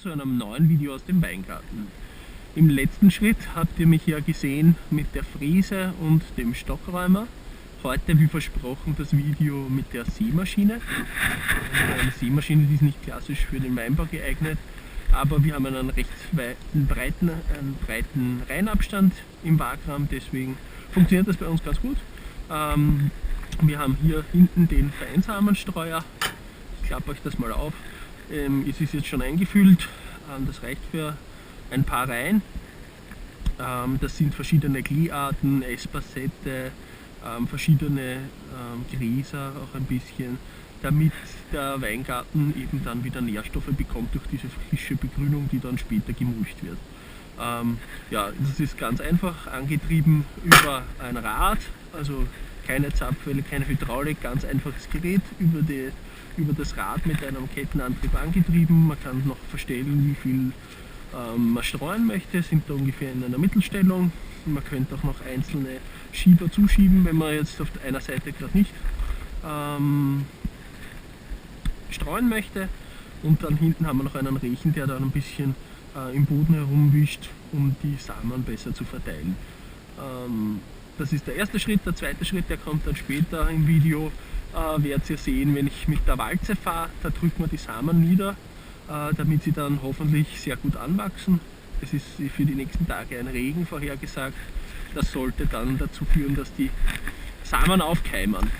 zu einem neuen Video aus dem Weingarten. Im letzten Schritt habt ihr mich ja gesehen mit der Fräse und dem Stockräumer. Heute, wie versprochen, das Video mit der Sämaschine. Eine Sämaschine, die ist nicht klassisch für den Weinbau geeignet, aber wir haben einen recht breiten Reihenabstand im Wagraum, deswegen funktioniert das bei uns ganz gut. Wir haben hier hinten den Feinsamenstreuer. Ich klappe euch das mal auf. Es ist jetzt schon eingefüllt, das reicht für ein paar Reihen. Das sind verschiedene Glieharten, Espasette, verschiedene Gräser auch ein bisschen, damit der Weingarten eben dann wieder Nährstoffe bekommt durch diese frische Begrünung, die dann später gemulcht wird. Ja, das ist ganz einfach angetrieben über ein Rad, also keine Zapfwelle, keine Hydraulik, ganz einfaches Gerät über das Rad mit einem Kettenantrieb angetrieben. Man kann noch verstellen, wie viel man streuen möchte, sind da ungefähr in einer Mittelstellung. Man könnte auch noch einzelne Schieber zuschieben, wenn man jetzt auf einer Seite gerade nicht streuen möchte. Und dann hinten haben wir noch einen Rechen, der dann ein bisschen im Boden herumwischt, um die Samen besser zu verteilen. Das ist der erste Schritt. Der zweite Schritt, der kommt dann später im Video. Werdet ihr sehen, wenn ich mit der Walze fahre, da drückt man die Samen nieder, damit sie dann hoffentlich sehr gut anwachsen. Es ist für die nächsten Tage ein Regen vorhergesagt. Das sollte dann dazu führen, dass die Samen aufkeimen.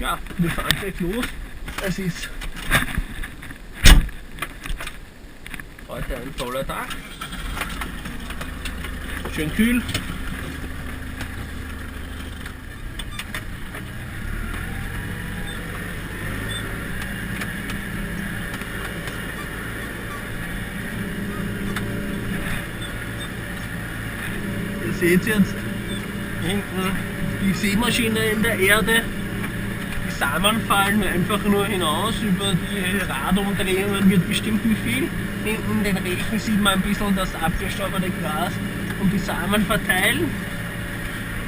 Ja, wir fahren gleich los. Es ist heute ein toller Tag. Schön kühl. Ihr seht jetzt hinten die Sämaschine in der Erde. Die Samen fallen einfach nur hinaus, über die Radumdrehungen wird bestimmt wie viel. Hinten den Rechen sieht man ein bisschen das abgestorbene Gras und die Samen verteilen.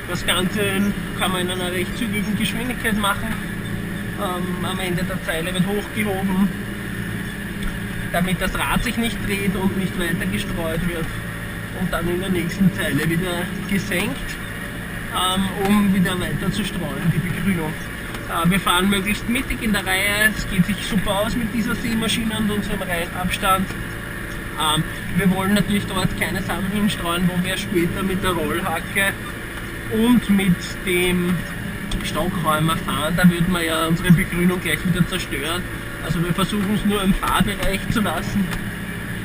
Das Ganze kann man in einer recht zügigen Geschwindigkeit machen. Am Ende der Zeile wird hochgehoben, damit das Rad sich nicht dreht und nicht weiter gestreut wird. Und dann in der nächsten Zeile wieder gesenkt, um wieder weiter zu streuen, die Begrünung. Wir fahren möglichst mittig in der Reihe, es geht sich super aus mit dieser Sämaschine und unserem Reihenabstand. Wir wollen natürlich dort keine Samen hinstreuen, wo wir später mit der Rollhacke und mit dem Stockräumer fahren. Da würde man ja unsere Begrünung gleich wieder zerstören. Also wir versuchen es nur im Fahrbereich zu lassen.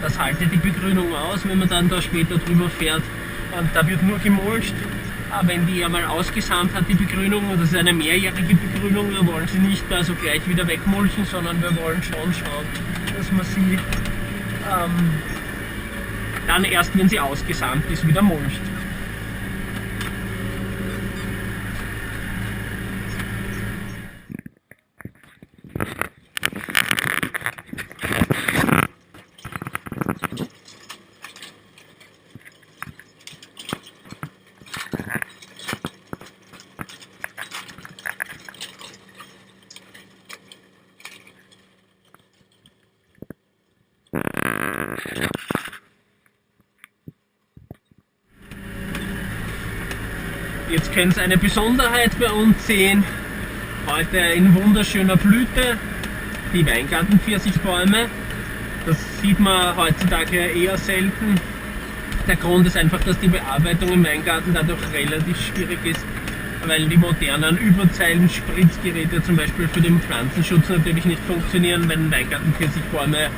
Das haltet die Begrünung aus, wenn man dann da später drüber fährt. Und da wird nur gemulcht. Aber wenn die einmal ausgesamt hat, die Begrünung, und das ist eine mehrjährige Begrünung, wir wollen sie nicht mehr so gleich wieder wegmulchen, sondern wir wollen schon schauen, dass man sie dann erst, wenn sie ausgesamt ist, wieder mulcht. Jetzt könnt ihr eine Besonderheit bei uns sehen. Heute in wunderschöner Blüte die Weingarten-Pfirsichbäume. Das sieht man heutzutage eher selten. Der Grund ist einfach, dass die Bearbeitung im Weingarten dadurch relativ schwierig ist, weil die modernen Überzeilen-Spritzgeräte zum Beispiel für den Pflanzenschutz natürlich nicht funktionieren, wenn Weingarten-Pfirsichbäume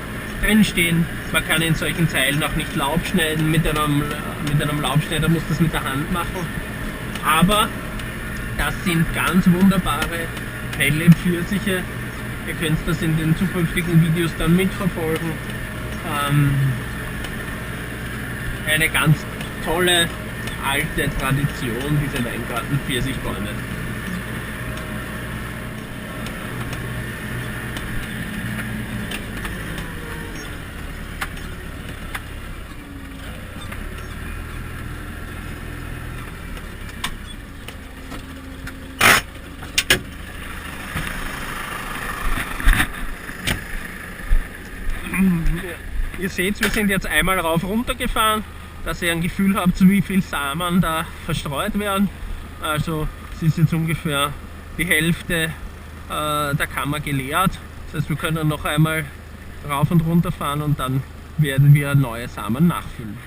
drinstehen. Man kann in solchen Zeilen auch nicht Laub schneiden. Mit einem Laubschneider muss das mit der Hand machen. Aber das sind ganz wunderbare, helle Pfirsiche. Ihr könnt das in den zukünftigen Videos dann mitverfolgen. Eine ganz tolle, alte Tradition, diese Weingarten-Pfirsichbäume. Ihr seht, wir sind jetzt einmal rauf runter gefahren, dass ihr ein Gefühl habt, wie viel Samen da verstreut werden. Also es ist jetzt ungefähr die Hälfte der Kammer geleert. Das heißt, wir können noch einmal rauf und runter fahren und dann werden wir neue Samen nachfüllen.